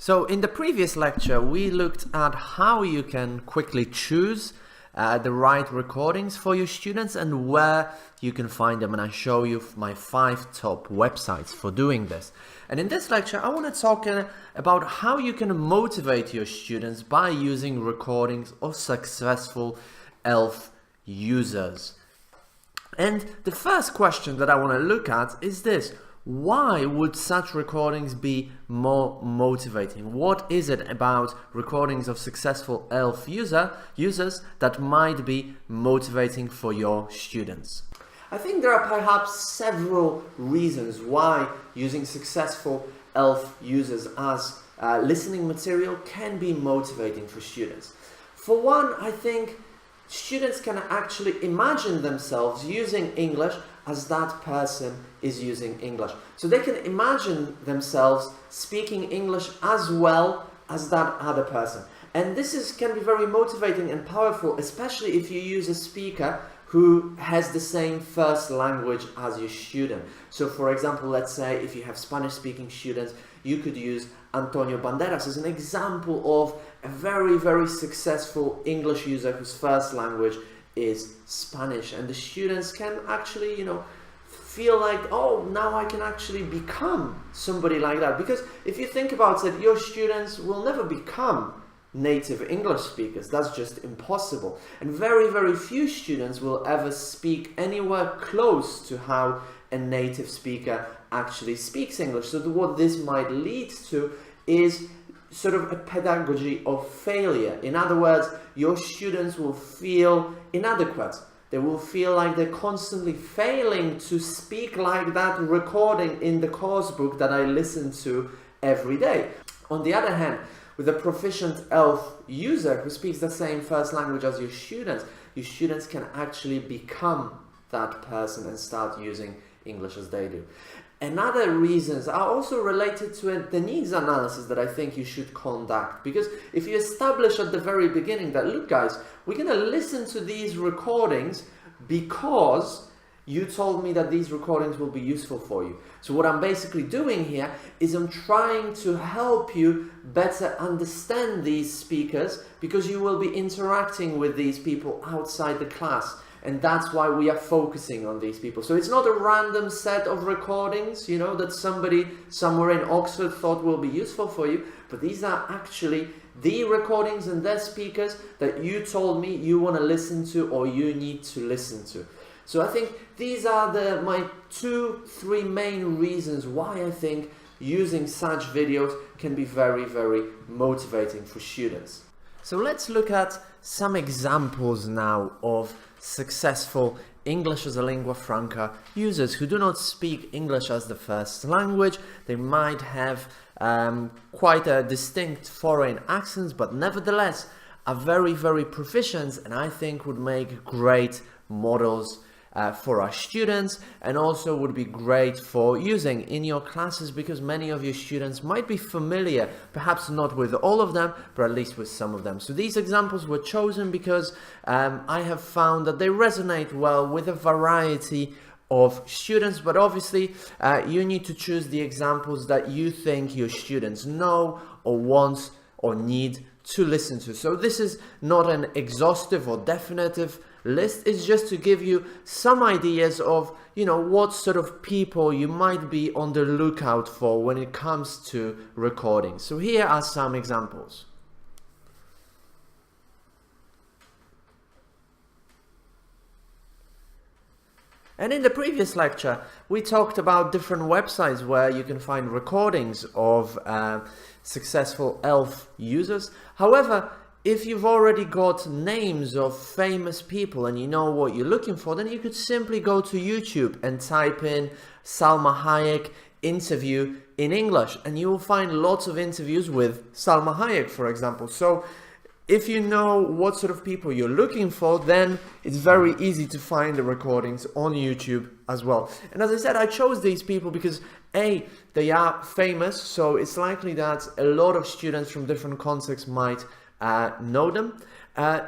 So in the previous lecture, we looked at how you can quickly choose the right recordings for your students and where you can find them. And I show you my 5 top websites for doing this. And in this lecture, I want to talk about how you can motivate your students by using recordings of successful ELF users. And the first question that I want to look at is this: why would such recordings be more motivating? What is it about recordings of successful ELF users that might be motivating for your students? I think there are perhaps several reasons why using successful ELF users as listening material can be motivating for students. For one, I think students can actually imagine themselves using English as that person is using English. So they can imagine themselves speaking English as well as that other person. And this can be very motivating and powerful, especially if you use a speaker who has the same first language as your student. So for example, let's say if you have Spanish-speaking students, you could use Antonio Banderas as an example of a very, very successful English user whose first language is Spanish, and the students can actually, feel like, oh, now I can actually become somebody like that. Because if you think about it, your students will never become native English speakers. That's just impossible. And very, very few students will ever speak anywhere close to how a native speaker actually speaks English. So what this might lead to is sort of a pedagogy of failure. In other words, your students will feel inadequate. They will feel like they're constantly failing to speak like that recording in the course book that I listen to every day. On the other hand, with a proficient ELF user who speaks the same first language as your students can actually become that person and start using English as they do. Another reasons are also related to the needs analysis that I think you should conduct. Because if you establish at the very beginning that, look guys, we're going to listen to these recordings because you told me that these recordings will be useful for you. So what I'm basically doing here is I'm trying to help you better understand these speakers, because you will be interacting with these people outside the class. And that's why we are focusing on these people. So it's not a random set of recordings, that somebody somewhere in Oxford thought will be useful for you. But these are actually the recordings and their speakers that you told me you want to listen to or you need to listen to. So I think these are my 2-3 main reasons why I think using such videos can be very, very motivating for students. So let's look at some examples now of successful English as a lingua franca users who do not speak English as the first language. They might have quite a distinct foreign accents, but nevertheless are very, very proficient, and I think would make great models for our students, and also would be great for using in your classes, because many of your students might be familiar, perhaps not with all of them, but at least with some of them. So these examples were chosen because I have found that they resonate well with a variety of students, but obviously you need to choose the examples that you think your students know or want or need to listen to. So this is not an exhaustive or definitive list. It's just to give you some ideas of what sort of people you might be on the lookout for when it comes to recording. So here are some examples. And in the previous lecture, we talked about different websites where you can find recordings of successful ELF users. However, if you've already got names of famous people and you know what you're looking for, then you could simply go to YouTube and type in Salma Hayek interview in English, and you will find lots of interviews with Salma Hayek, for example. So if you know what sort of people you're looking for, then it's very easy to find the recordings on YouTube as well. And as I said, I chose these people because A, they are famous, so it's likely that a lot of students from different contexts might know them.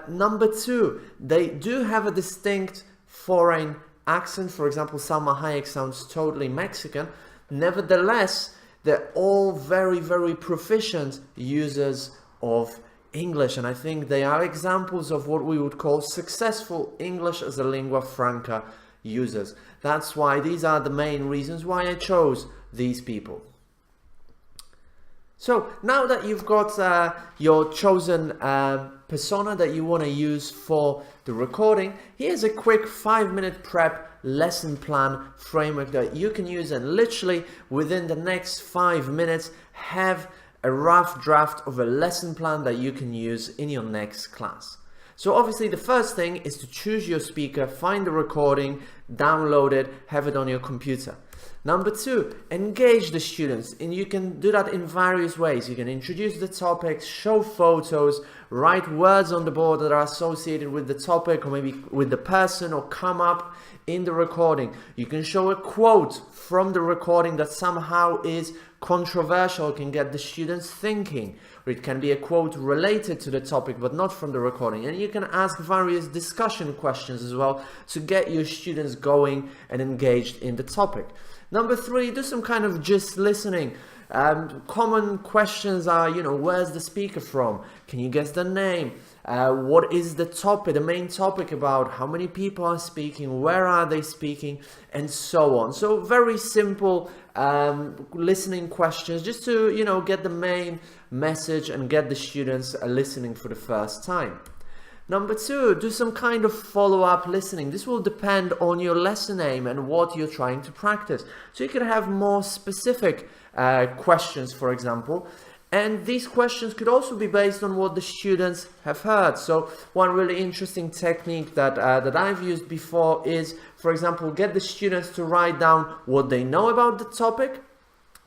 Number 2, they do have a distinct foreign accent. For example, Salma Hayek sounds totally Mexican. Nevertheless, they're all very, very proficient users of English, and I think they are examples of what we would call successful English as a lingua franca users. That's why these are the main reasons why I chose these people. So now that you've got your chosen persona that you want to use for the recording, here's a quick 5-minute prep lesson plan framework that you can use, and literally within the next 5 minutes have a rough draft of a lesson plan that you can use in your next class. So obviously the first thing is to choose your speaker, find the recording, download it, have it on your computer. Number 2, engage the students, and you can do that in various ways. You can introduce the topics, show photos, write words on the board that are associated with the topic or maybe with the person or come up in the recording. You can show a quote from the recording that somehow is controversial, can get the students thinking, or it can be a quote related to the topic but not from the recording. And you can ask various discussion questions as well to get your students going and engaged in the topic. Number 3, do some kind of just listening. Common questions are, where's the speaker from? Can you guess the name? What is the topic, the main topic about? How many people are speaking? Where are they speaking? And so on. So very simple listening questions just to, get the main message and get the students listening for the first time. Number 2, do some kind of follow-up listening. This will depend on your lesson aim and what you're trying to practice. So you could have more specific questions, for example, and these questions could also be based on what the students have heard. So one really interesting technique that I've used before is, for example, get the students to write down what they know about the topic,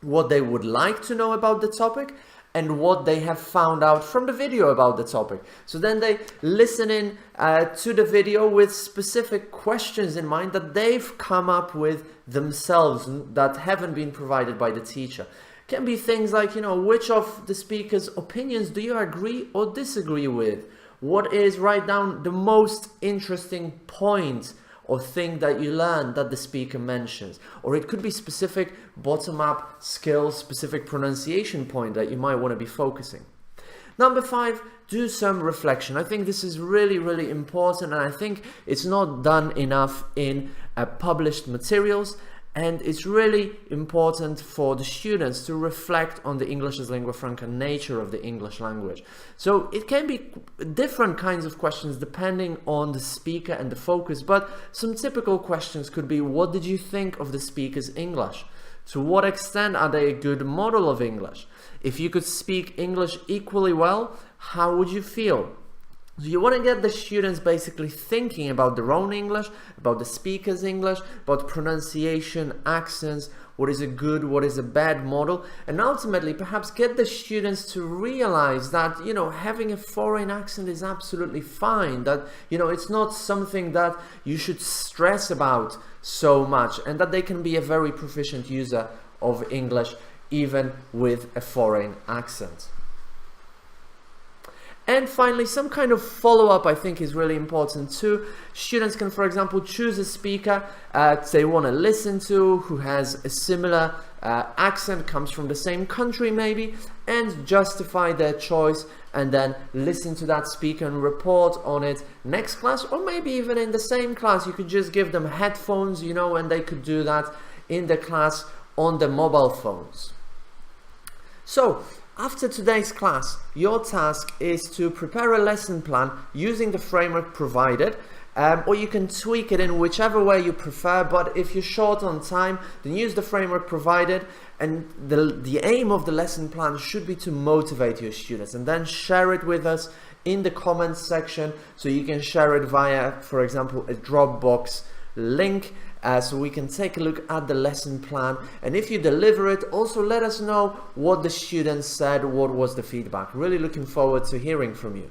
what they would like to know about the topic, and what they have found out from the video about the topic. So then they listen in to the video with specific questions in mind that they've come up with themselves that haven't been provided by the teacher. Can be things like, which of the speaker's opinions do you agree or disagree with? What is, write down the most interesting point or thing that you learned that the speaker mentions. Or it could be specific bottom-up skills, specific pronunciation point that you might want to be focusing. Number 5, do some reflection. I think this is really, really important, and I think it's not done enough in published materials. And it's really important for the students to reflect on the English as lingua franca nature of the English language. So it can be different kinds of questions depending on the speaker and the focus, but some typical questions could be, what did you think of the speaker's English? To what extent are they a good model of English? If you could speak English equally well, how would you feel? So you want to get the students basically thinking about their own English, about the speaker's English, about pronunciation, accents, what is a good, what is a bad model, and ultimately perhaps get the students to realize that, having a foreign accent is absolutely fine, that, it's not something that you should stress about so much, and that they can be a very proficient user of English even with a foreign accent. And finally, some kind of follow-up I think is really important too. Students can, for example, choose a speaker they want to listen to who has a similar accent, comes from the same country maybe, and justify their choice and then listen to that speaker and report on it next class, or maybe even in the same class. You could just give them headphones, and they could do that in the class on their mobile phones. So, after today's class, your task is to prepare a lesson plan using the framework provided, or you can tweak it in whichever way you prefer, but if you're short on time, then use the framework provided, and the aim of the lesson plan should be to motivate your students, and then share it with us in the comments section, so you can share it via, for example, a Dropbox link, so we can take a look at the lesson plan. And if you deliver it, also let us know what the students said, what was the feedback. Really looking forward to hearing from you.